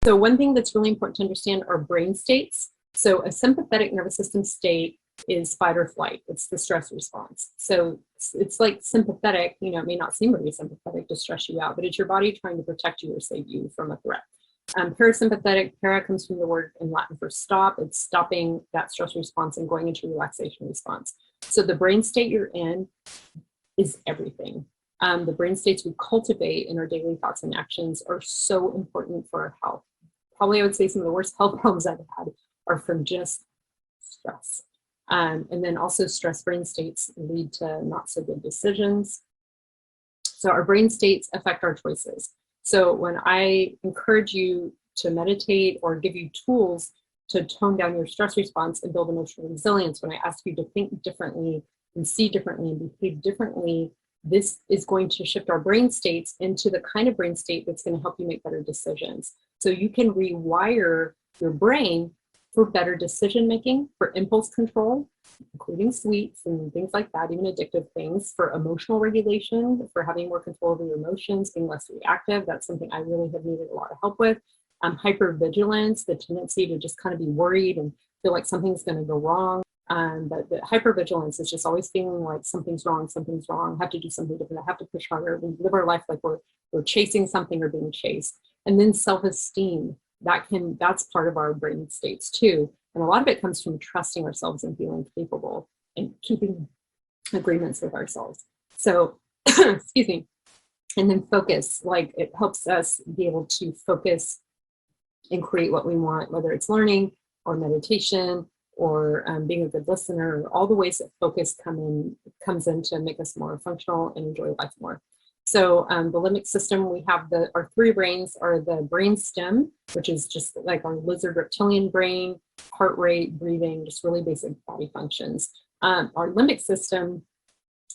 So one thing that's really important to understand are brain states. So a sympathetic nervous system state is fight or flight. It's the stress response. So it's like sympathetic, you know, it may not seem very sympathetic to stress you out, but it's your body trying to protect you or save you from a threat. Parasympathetic, para comes from the word in Latin for stop. It's stopping that stress response and going into relaxation response. So the brain state you're in is everything. The brain states we cultivate in our daily thoughts and actions are so important for our health. Probably I would say some of the worst health problems I've had are from just stress. And then also stress brain states lead to not so good decisions. So our brain states affect our choices. So when I encourage you to meditate or give you tools to tone down your stress response and build emotional resilience, when I ask you to think differently and see differently and behave differently, this is going to shift our brain states into the kind of brain state that's going to help you make better decisions. So you can rewire your brain for better decision making, for impulse control, including sweets and things like that, even addictive things, for emotional regulation, for having more control over your emotions, being less reactive. That's something I really have needed a lot of help with. Hypervigilance, the tendency to just kind of be worried and feel like something's going to go wrong. But the hypervigilance is just always feeling like something's wrong, I have to do something different, I have to push harder. We live our life like we're chasing something or being chased. And then self-esteem, that's part of our brain states too. And a lot of it comes from trusting ourselves and feeling capable and keeping agreements with ourselves. So, excuse me. And then focus, like it helps us be able to focus and create what we want, whether it's learning or meditation or being a good listener, all the ways that focus comes in to make us more functional and enjoy life more. So the limbic system, we have our three brains are the brain stem, which is just like our lizard reptilian brain, heart rate, breathing, just really basic body functions. Our limbic system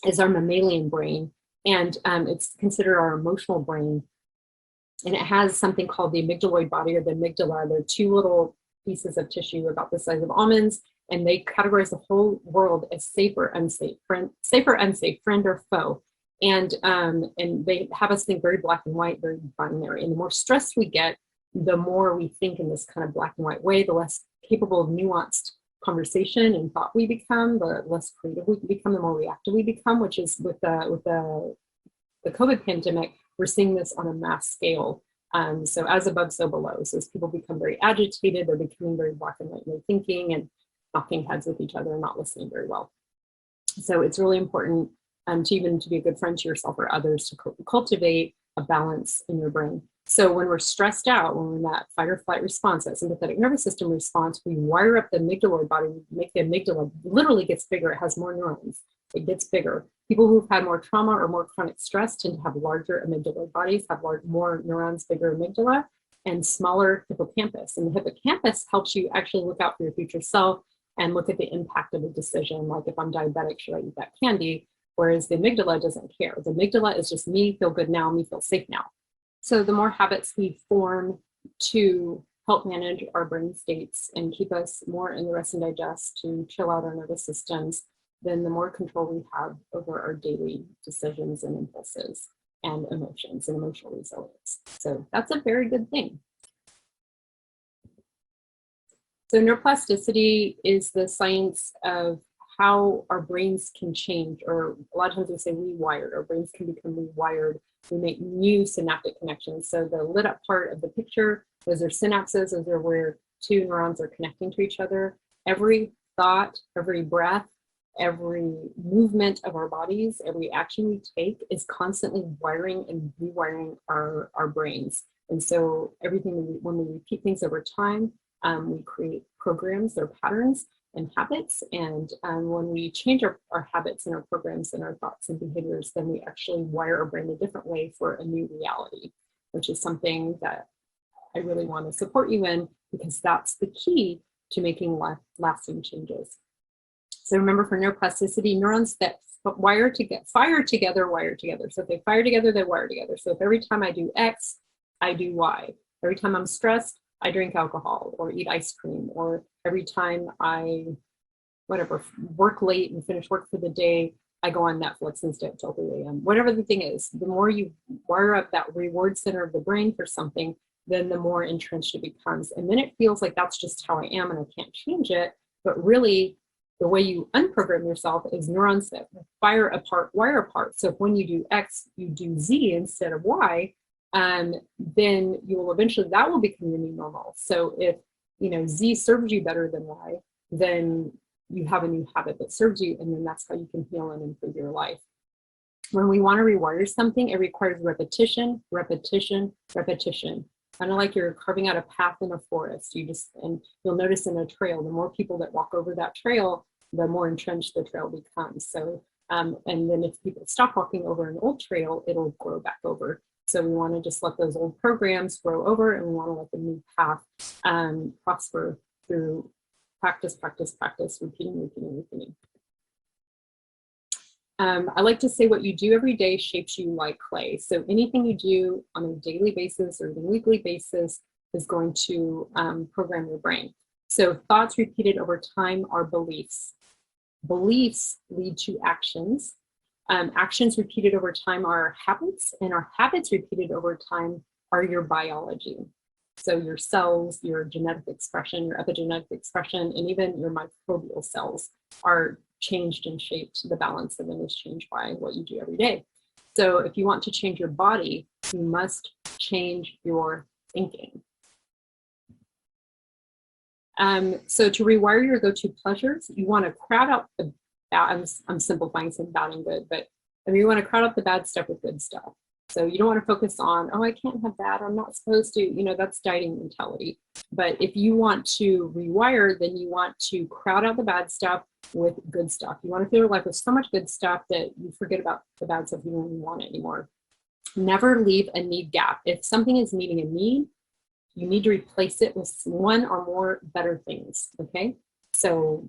is our mammalian brain, and it's considered our emotional brain. And it has something called the amygdaloid body or the amygdala. They're two little pieces of tissue about the size of almonds, and they categorize the whole world as safe or unsafe, friend or foe. And they have us think very black and white, very binary. And the more stressed we get, the more we think in this kind of black and white way, the less capable of nuanced conversation and thought we become, the less creative we become, the more reactive we become, which is with the COVID pandemic, we're seeing this on a mass scale. So as above, so below. So as people become very agitated, they're becoming very black and white in their thinking and knocking heads with each other and not listening very well. So it's really important to be a good friend to yourself or others to cultivate a balance in your brain. So when we're stressed out, when we're in that fight or flight response, that sympathetic nervous system response, we wire up the amygdaloid body, we make the amygdala literally gets bigger, it has more neurons, it gets bigger. People who've had more trauma or more chronic stress tend to have larger amygdaloid bodies, have more neurons, bigger amygdala, and smaller hippocampus. And the hippocampus helps you actually look out for your future self and look at the impact of a decision, like if I'm diabetic, should I eat that candy? Whereas the amygdala doesn't care. The amygdala is just me feel good now, me feel safe now. So the more habits we form to help manage our brain states and keep us more in the rest and digest to chill out our nervous systems, then the more control we have over our daily decisions and impulses and emotions and emotional resilience. So that's a very good thing. So neuroplasticity is the science of how our brains can change, or a lot of times we say rewired. Our brains can become rewired. We make new synaptic connections. So the lit up part of the picture, those are synapses. Those are where two neurons are connecting to each other. Every thought, every breath, every movement of our bodies, every action we take is constantly wiring and rewiring our brains. And so everything, when we repeat things over time, we create programs or patterns and habits. And when we change our habits and our programs and our thoughts and behaviors, then we actually wire our brain a different way for a new reality, which is something that I really want to support you in, because that's the key to making lasting changes. So remember, for neuroplasticity, neurons that fire together, wire together. So if they fire together, they wire together. So if every time I do X, I do Y. Every time I'm stressed, I drink alcohol or eat ice cream, or every time I, work late and finish work for the day, I go on Netflix and stay up till 3 a.m. Whatever the thing is, the more you wire up that reward center of the brain for something, then the more entrenched it becomes. And then it feels like that's just how I am and I can't change it. But really, the way you unprogram yourself is neurons that fire apart, wire apart. So if when you do X, you do Z instead of Y, then you will eventually, that will become your new normal. So if, you know, Z serves you better than Y, then you have a new habit that serves you, and then that's how you can heal and improve your life. When we want to rewire something, it requires repetition, repetition, repetition. Kind of like you're carving out a path in a forest. And you'll notice in a trail, the more people that walk over that trail, the more entrenched the trail becomes. So, and then if people stop walking over an old trail, it'll grow back over. So we want to just let those old programs grow over, and we want to let the new path prosper through practice, practice, practice, repeating, repeating, repeating. I like to say what you do every day shapes you like clay. So anything you do on a daily basis or even weekly basis is going to program your brain. So thoughts repeated over time are beliefs. Beliefs lead to actions. Actions repeated over time are habits, and our habits repeated over time are your biology. So your cells, your genetic expression, your epigenetic expression, and even your microbial cells are changed and shaped. The balance of them is changed by what you do every day. So if you want to change your body, you must change your thinking. So to rewire your go-to pleasures, you want to crowd out the bad. I'm simplifying some bad and good, but I mean, you want to crowd out the bad stuff with good stuff. So you don't want to focus on, oh, I can't have that, I'm not supposed to, you know, that's dieting mentality. But if you want to rewire, then you want to crowd out the bad stuff with good stuff. You want to fill your life with so much good stuff that you forget about the bad stuff. You don't even want it anymore. Never leave a need gap. If something is meeting a need, you need to replace it with one or more better things, okay? So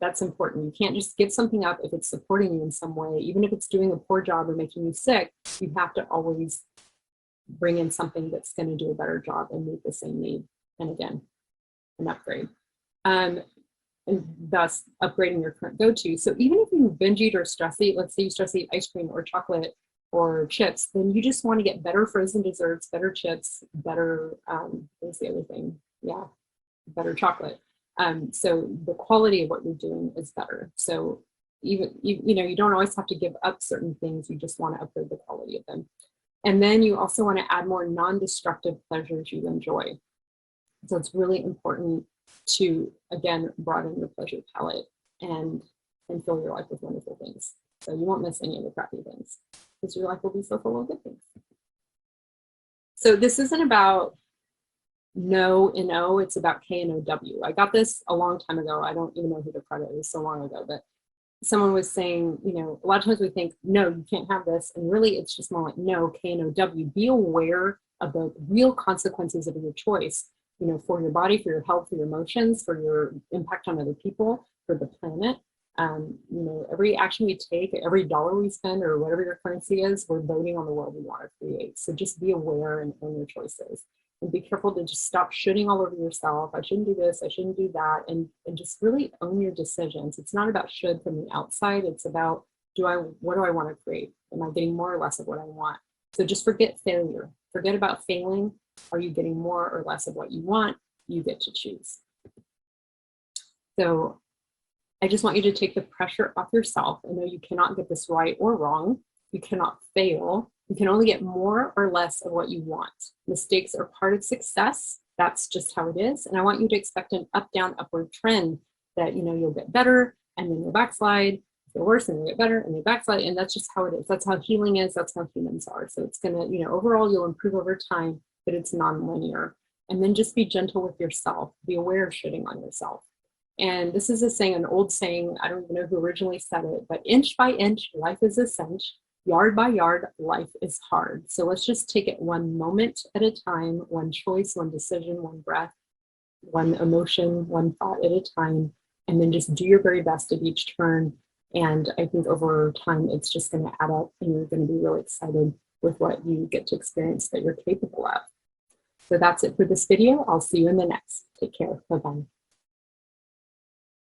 that's important. You can't just give something up if it's supporting you in some way. Even if it's doing a poor job or making you sick, you have to always bring in something that's going to do a better job and meet the same need. And again, an upgrade. And thus upgrading your current go-to. So even if you binge eat or stress eat, let's say you stress eat ice cream or chocolate or chips, then you just want to get better frozen desserts, better chips, better, what's the other thing? Yeah, better chocolate. So the quality of what you're doing is better. So even, you know, you don't always have to give up certain things. You just want to upgrade the quality of them. And then you also want to add more non-destructive pleasures you enjoy. So it's really important to, again, broaden your pleasure palette and fill your life with wonderful things. So you won't miss any of the crappy things because your life will be so full of good things. So this isn't about no and O, it's about K and OW. I got this a long time ago. I don't even know who the credit is, so long ago, but someone was saying, you know, a lot of times we think, no, you can't have this. And really it's just more like, no, K and OW. Be aware of the real consequences of your choice, you know, for your body, for your health, for your emotions, for your impact on other people, for the planet. You know, every action we take, every dollar we spend, or whatever your currency is, we're voting on the world we want to create. So just be aware and own your choices. And be careful to just stop shitting all over yourself. I shouldn't do this, I shouldn't do that. And just really own your decisions. It's not about should from the outside. It's about, what do I want to create? Am I getting more or less of what I want? So just forget failure. Forget about failing. Are you getting more or less of what you want? You get to choose. So I just want you to take the pressure off yourself. I know you cannot get this right or wrong. You cannot fail. You can only get more or less of what you want. Mistakes are part of success. That's just how it is. And I want you to expect an up, down, upward trend that, you know, you'll get better and then you'll backslide, feel worse and you'll get better and you'll backslide. And that's just how it is. That's how healing is. That's how humans are. So it's going to, you know, overall you'll improve over time, but it's non-linear. And then just be gentle with yourself. Be aware of shitting on yourself. And this is a saying, an old saying, I don't even know who originally said it, but inch by inch, life is a cinch. Yard by yard, life is hard. So let's just take it one moment at a time, one choice, one decision, one breath, one emotion, one thought at a time, and then just do your very best at each turn. And I think over time, it's just going to add up and you're going to be really excited with what you get to experience that you're capable of. So that's it for this video. I'll see you in the next. Take care. Bye-bye.